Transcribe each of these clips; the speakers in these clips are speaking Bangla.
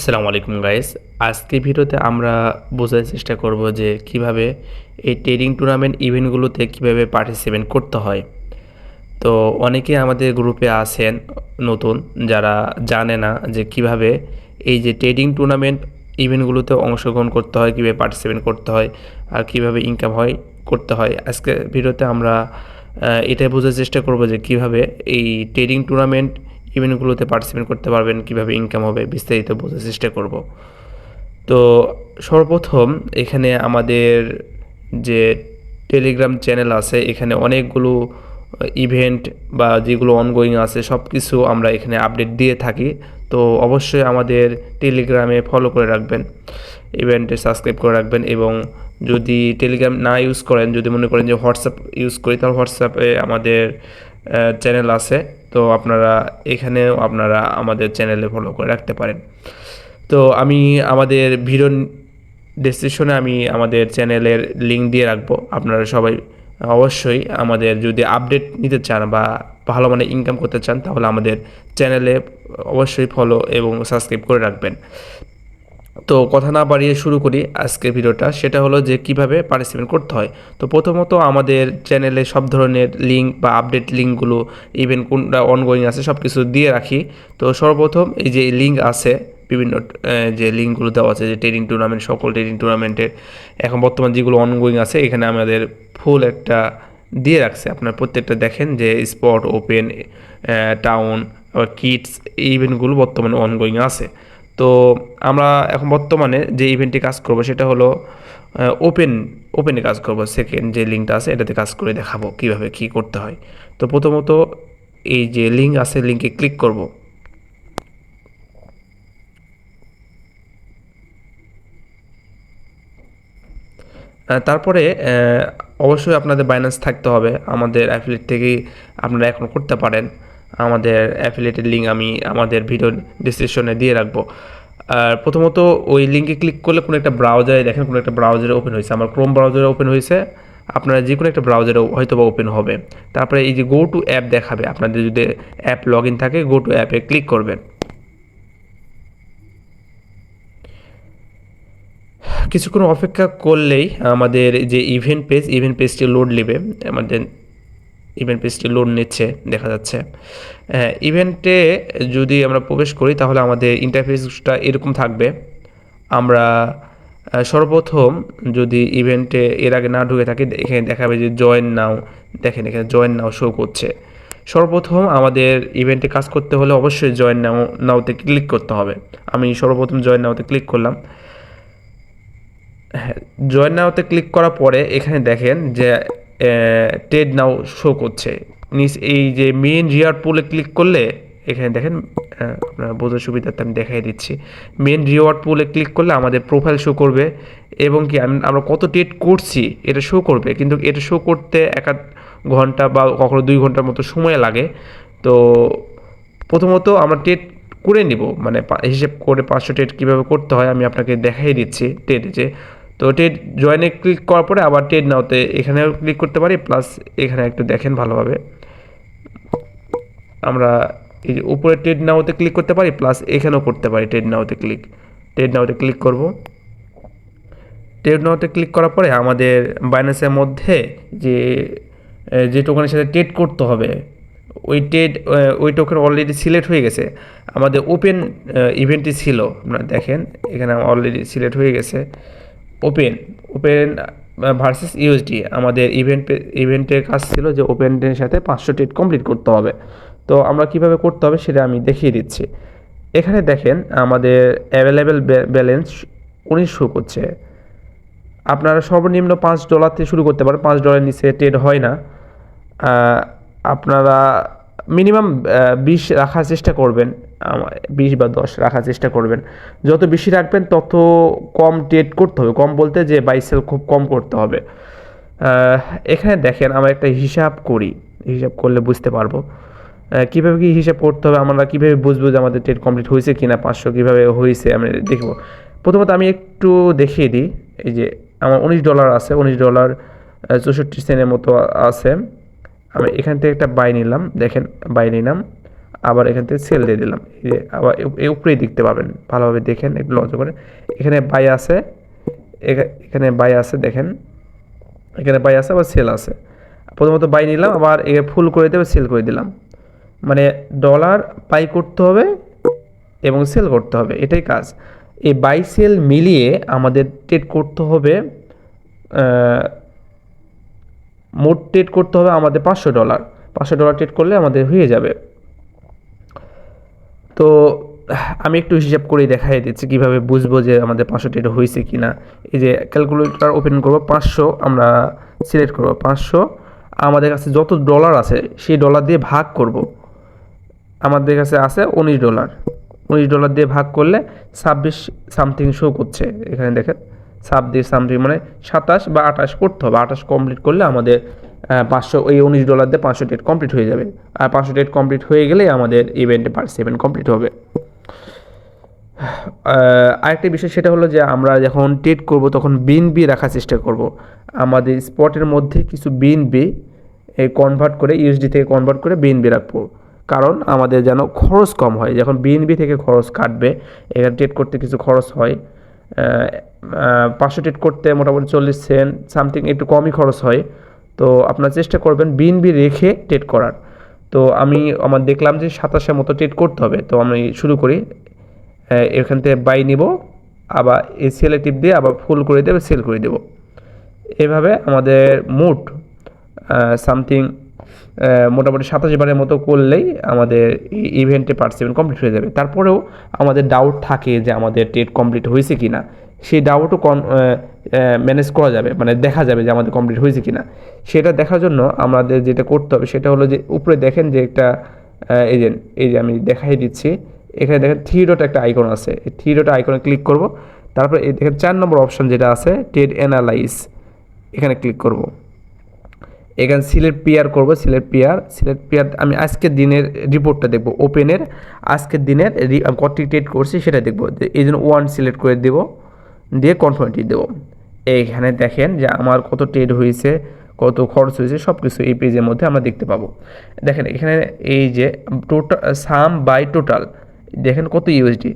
আসসালামু আলাইকুম গাইস। আজকে ভিডিওতে আমরা বোঝার চেষ্টা করব যে কিভাবে এই ট্রেডিং টুর্নামেন্ট ইভেন্টগুলোতে কিভাবে পার্টিসিপেট করতে হয়। তো অনেকে আমাদের গ্রুপে আছেন নতুন, যারা জানে না যে কিভাবে এই যে ট্রেডিং টুর্নামেন্ট ইভেন্টগুলোতে অংশগ্রহণ করতে হয়, কিভাবে পার্টিসিপেট করতে হয় আর কিভাবে ইনকাম হয় করতে হয়। আজকে ভিডিওতে আমরা এটাই বোঝার চেষ্টা করব যে কিভাবে এই ট্রেডিং টুর্নামেন্ট ইভেন্টগুলোতে পার্টিসিপেট করতে পারবেন, কিভাবে ইনকাম হবে, বিস্তারিত বোঝার চেষ্টা করব। তো সর্বপ্রথম এখানে আমাদের যে টেলিগ্রাম চ্যানেল আছে, এখানে অনেকগুলো ইভেন্ট বা যেগুলো অনগোয়িং আছে সব কিছু আমরা এখানে আপডেট দিয়ে থাকি। তো অবশ্যই আমাদের টেলিগ্রামে ফলো করে রাখবেন, ইভেন্টে সাবস্ক্রাইব করে রাখবেন। এবং যদি টেলিগ্রাম না ইউজ করেন, যদি মনে করেন যে হোয়াটসঅ্যাপ ইউজ করি, তাহলে হোয়াটসঅ্যাপে আমাদের চ্যানেল আছে। তো এখানেও আপনারা আমাদের চ্যানেলে ফলো করে রাখতে পারেন। তো আমি আমাদের ভিডিও ডেসক্রিপশনে আমি আমাদের চ্যানেলের লিঙ্ক দিয়ে রাখবো। আপনারা সবাই অবশ্যই আমাদের যদি আপডেট নিতে চান বা ভালো মানে ইনকাম করতে চান, তাহলে আমাদের চ্যানেলে অবশ্যই ফলো এবং সাবস্ক্রাইব করে রাখবেন। তো কথা না বাড়িয়ে শুরু করি আজকের ভিডিওটা। সেটা হলো যে কিভাবে পার্টিসিপেট করতে হয়। তো প্রথমত আমাদের চ্যানেলে সব ধরনের লিঙ্ক বা আপডেট লিঙ্কগুলো, ইভেন কোনটা অনগোয়িং আছে সব কিছু দিয়ে রাখি। তো সর্বপ্রথম এই যে লিঙ্ক আছে, বিভিন্ন যে লিঙ্কগুলো দেওয়া আছে, যে ট্রেডিং টুর্নামেন্ট, সকল ট্রেডিং টুর্নামেন্টের এখন বর্তমান যেগুলো অনগোয়িং আছে, এখানে আমাদের ফুল একটা দিয়ে রাখছে। আপনার প্রত্যেকটা দেখেন যে স্পট, ওপেন, টাউন, আবার কিডস, এই ইভেন্টগুলো বর্তমানে অনগোয়িং আছে। তো আমরা এখন বর্তমানে যে ইভেন্টে কাজ করব সেটা হলো ওপেনে কাজ করব। সেকেন্ড যে লিঙ্কটা আছে এটাতে কাজ করে দেখাবো কিভাবে কি করতে হয়। তো প্রথমত এই যে লিঙ্ক আছে, লিঙ্কে ক্লিক করব। তারপরে অবশ্যই আপনাদের বাইন্যান্স থাকতে হবে। আমাদের অ্যাফিলিয়েট থেকেই আপনারা এখন করতে পারেন। আমাদের অ্যাফিলিয়েটের লিঙ্ক আমি আমাদের ভিডিও ডিসক্রিপশনে দিয়ে রাখবো। আর প্রথমত ওই লিঙ্কে ক্লিক করলে কোনো একটা ব্রাউজারে দেখেন, কোনো একটা ব্রাউজারে ওপেন হয়েছে। আমার ক্রোম ব্রাউজারে ওপেন হয়েছে, আপনারা যে কোনো একটা ব্রাউজারে হয়তো বা ওপেন হবে। তারপরে এই যে গো টু অ্যাপ দেখাবে, আপনাদের যদি অ্যাপ লগ ইন থাকে গো টু অ্যাপে ক্লিক করবেন। কিছুক্ষণ অপেক্ষা করলেই আমাদের যে ইভেন্ট পেজটি লোড নেবে। আমাদের ইভেন্ট পেজটি লোড নিচ্ছে, দেখা যাচ্ছে। ইভেন্টে যদি আমরা প্রবেশ করি তাহলে আমাদের ইন্টারফেসটা এরকম থাকবে। আমরা সর্বপ্রথম যদি ইভেন্টে এর আগে না ঢুকে থাকি, এখানে দেখাবে যে জয়েন নাও। দেখেন এখানে জয়েন নাও শো করছে। সর্বপ্রথম আমাদের ইভেন্টে কাজ করতে হলে অবশ্যই জয়েন নাওতে ক্লিক করতে হবে। আমি সর্বপ্রথম জয়েন নাওতে ক্লিক করলাম। হ্যাঁ, জয়েন নাওতে ক্লিক করার পরে এখানে দেখেন যে ট্রেড নাও শো করছে। এই যে মেন রিওয়ার্ড পুলে ক্লিক করলে এখানে দেখেন, আপনার বোঝার সুবিধার্থে আমি দেখাই দিচ্ছি। মেন রিওয়ার্ড পুলে ক্লিক করলে আমাদের প্রোফাইল শো করবে এবং কি আমরা কত ট্রেড করছি এটা শো করবে। কিন্তু এটা শো করতে এক আধ ঘন্টা বা কখনো 2 ঘন্টার মতো সময় লাগে। তো প্রথমত আমরা ট্রেড করে নিব, মানে হিসেব করে 500 ট্রেড কীভাবে করতে হয় আমি আপনাকে দেখাই দিচ্ছি ট্রেডে যে। তো ট্রেড জয়েনে ক্লিক করার পরে আবার ট্রেড নাওতে এখানেও ক্লিক করতে পারি, প্লাস এখানে একটু দেখেন ভালোভাবে, আমরা এই যে উপরে ট্রেড নাওতে ক্লিক করতে পারি, প্লাস এখানেও করতে পারি ট্রেড নাওতে ক্লিক করব। ট্রেড নাওতে ক্লিক করার পরে আমাদের বাইন্যান্সের মধ্যে যে যে টোকেনের সাথে ট্রেড করতে হবে ওই টোকেন অলরেডি সিলেক্ট হয়ে গেছে। আমাদের ওপেন ইভেন্টটি ছিল, আপনারা দেখেন এখানে অলরেডি সিলেক্ট হয়ে গেছে। ওপেন ভার্সেস ইউএসডি আমাদের ইভেন্টের কাজ ছিল যে ওপেনের সাথে 500 ট্রেড কমপ্লিট করতে হবে। তো আমরা কিভাবে করতে হবে সেটা আমি দেখিয়ে দিচ্ছি। এখানে দেখেন আমাদের অ্যাভেলেবেল ব্যালেন্স 19 শো করছে। আপনারা সর্বনিম্ন $5 থেকে শুরু করতে পারেন, $5 নিচে ট্রেড হয় না। আপনারা মিনিমাম 20 রাখার চেষ্টা করবেন, 20 বা 10 রাখার চেষ্টা করবেন। যত বেশি রাখবেন তত কম ট্রেড করতে হবে, কম বলতে যে বাই সেল খুব কম করতে হবে। এখানে দেখেন আমরা একটা হিসাব করি, হিসাব করলে বুঝতে পারবো কীভাবে কী হিসাব করতে হবে। আমরা কীভাবে বুঝবো যে আমাদের ট্রেড কমপ্লিট হয়েছে কি না, 500 কীভাবে হয়েছে আমরা দেখব। প্রথমত আমি একটু দেখিয়ে দিই। এই যে আমার $19 আছে, $19 64 সেন্টের মতো আছে। আমি এখান থেকে একটা বাই নিলাম, দেখেন বাই নিলাম। আবার এখান থেকে সেল দিয়ে দিলাম। এই যে আবার এই উপরেই দেখতে পাবেন, ভালোভাবে দেখেন, একটু লক্ষ্য করে। এখানে বাই আছে, এখানে বাই আছে, দেখেন এখানে বাই আছে, আবার সেল আছে। প্রথমত বাই নিলাম, আবার একে ফুল করে দেবে, সেল করে দিলাম। মানে ডলার বাই করতে হবে এবং সেল করতে হবে, এটাই কাজ। এই বাই সেল মিলিয়ে আমাদের ট্রেড করতে হবে, মোট ট্রেড করতে হবে আমাদের $500। $500 ট্রেড করলে আমাদের হয়ে যাবে। তো আমি একটু হিসাব করে দেখাই দিচ্ছি কীভাবে বুঝবো যে আমাদের 500 ট্রেড হয়েছে কি না। এই যে ক্যালকুলেটর ওপেন করব, 500 আমরা সিলেক্ট করব, 500 আমাদের কাছে যত ডলার আছে সেই ডলার দিয়ে ভাগ করব। আমাদের কাছে আছে $19, $19 দিয়ে ভাগ করলে 26 সামথিং শো করছে। এখানে দেখেন 26 সামথিং, মানে 27 বা 28 করতে হবে। 28 কমপ্লিট করলে আমাদের 500, ওই $19 দিয়ে 500 ট্রেড কমপ্লিট হয়ে যাবে। আর 500 ট্রেড কমপ্লিট হয়ে গেলেই আমাদের ইভেন্টে পার্টিসিপেন্ট কমপ্লিট হবে। আরেকটা বিষয় সেটা হলো যে আমরা যখন ট্রেড করব তখন বিএনবি রাখার চেষ্টা করব। আমাদের স্পটের মধ্যে কিছু বিএনবি কনভার্ট করে, ইউএসডি থেকে কনভার্ট করে বিএনবি রাখবো, কারণ আমাদের যেন খরচ কম হয়। যখন বিএনবি থেকে খরচ কাটবে, এখানে ট্রেড করতে কিছু খরচ হয়। 500 ট্রেড করতে মোটামুটি 40 সেন্ট সামথিং, একটু কমই খরচ হয়। তো আপনারা চেষ্টা করবেন বিএনবি রেখে ট্রেড করার। তো আমার দেখলাম যে 27-এর মতো ট্রেড করতে হবে। তো আমি শুরু করি, এখান থেকে বাই নিব, আবার এই সেলে টিপ দিয়ে আবার ফুল করে দেবে, সেল করে দেব। এভাবে আমাদের মোট সামথিং মোটামুটি 27 বারের মতো করলেই আমাদের ইভেন্টে পার্টিসিপেন্ট কমপ্লিট হয়ে যাবে। তারপরেও আমাদের ডাউট থাকে যে আমাদের ট্রেড কমপ্লিট হয়েছে কি না, সেই ডাউটও ম্যানেজ করা যাবে, মানে দেখা যাবে যে আমাদের কমপ্লিট হয়েছে কি না। সেটা দেখার জন্য আমাদের যেটা করতে হবে সেটা হলো যে উপরে দেখেন যে একটা এই যে আমি দেখাই দিচ্ছি, এখানে দেখেন 3 ডট একটা আইকন আছে। এই 3 ডট আইকনে ক্লিক করব, তারপর এই দেখেন 4 নম্বর অপশন যেটা আছে ট্রেড অ্যানালাইজ, এখানে ক্লিক করব। এখানে সিলেক্ট পেয়ার করব, সিলেক্ট পেয়ার আমি আজকের দিনের রিপোর্টটা দেখব, ওপেনের আজকের দিনের কতটি ট্রেড করছি সেটা দেখব। এই জন্য 1 সিলেক্ট করে দেব, দিয়ে কনফার্মটি দেব। এইখানে দেখেন যে আমার কত ট্রেড হয়েছে, কত খরচ হয়েছে, সব কিছু এই পেজের মধ্যে আমরা দেখতে পাবো। দেখেন এখানে এই যে টোটাল সাম বাই টোটাল, দেখেন কত ইউএসডি,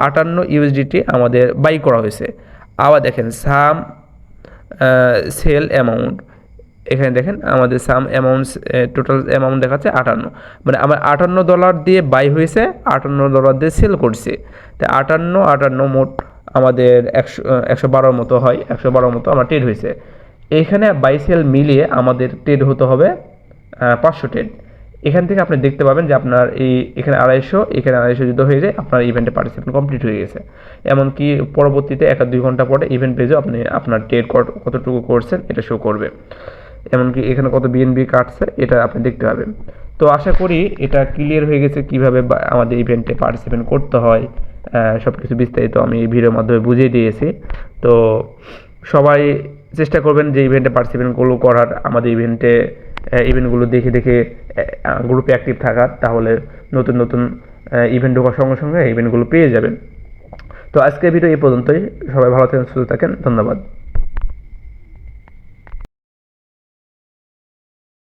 58 ইউএসডিটি আমাদের বাই করা হয়েছে। আবার দেখেন সাম সেল অ্যামাউন্ট, এখানে দেখেন আমাদের সাম অ্যামাউন্ট, টোটাল অ্যামাউন্ট দেখাচ্ছে 58, মানে আমার $58 দিয়ে বাই হয়েছে, $58 দিয়ে সেল করছে। তাই 58 মোট আমাদের 112 মতো হয়, 112 মতো আমার ট্রেড হয়েছে। এইখানে বাই সেল মিলিয়ে আমাদের ট্রেড হতে হবে 500 ট্রেড। এখান থেকে আপনি দেখতে পাবেন যে আপনার এখানে 250, এখানে 250 যুদ্ধ হয়ে যায়, আপনার ইভেন্টে পার্টিসিপেন্ট কমপ্লিট হয়ে গেছে। এমনকি পরবর্তীতে 1-2 ঘন্টা পরে ইভেন্ট পেজেও আপনি আপনার ট্রেড কতটুকু করছেন এটা শো করবে। এমনকি এখানে কত বিএনবি কাটছে এটা আপনি দেখতে পাবেন। তো আশা করি এটা ক্লিয়ার হয়ে গেছে কীভাবে আমাদের ইভেন্টে পার্টিসিপেন্ট করতে হয়, সব কিছু বিস্তারিত আমি এই ভিডিওর মাধ্যমে বুঝিয়ে দিয়েছি। তো সবাই চেষ্টা করবেন যে ইভেন্টে পার্টিসিপেন্টগুলো করার, আমাদের ইভেন্টগুলো দেখে দেখে গ্রুপে অ্যাক্টিভ থাকার, তাহলে নতুন নতুন ইভেন্ট ঢোকার সঙ্গে সঙ্গে ইভেন্টগুলো পেয়ে যাবেন। তো আজকের ভিডিও এই পর্যন্তই। সবাই ভালো থাকেন, সুস্থ থাকেন, ধন্যবাদ।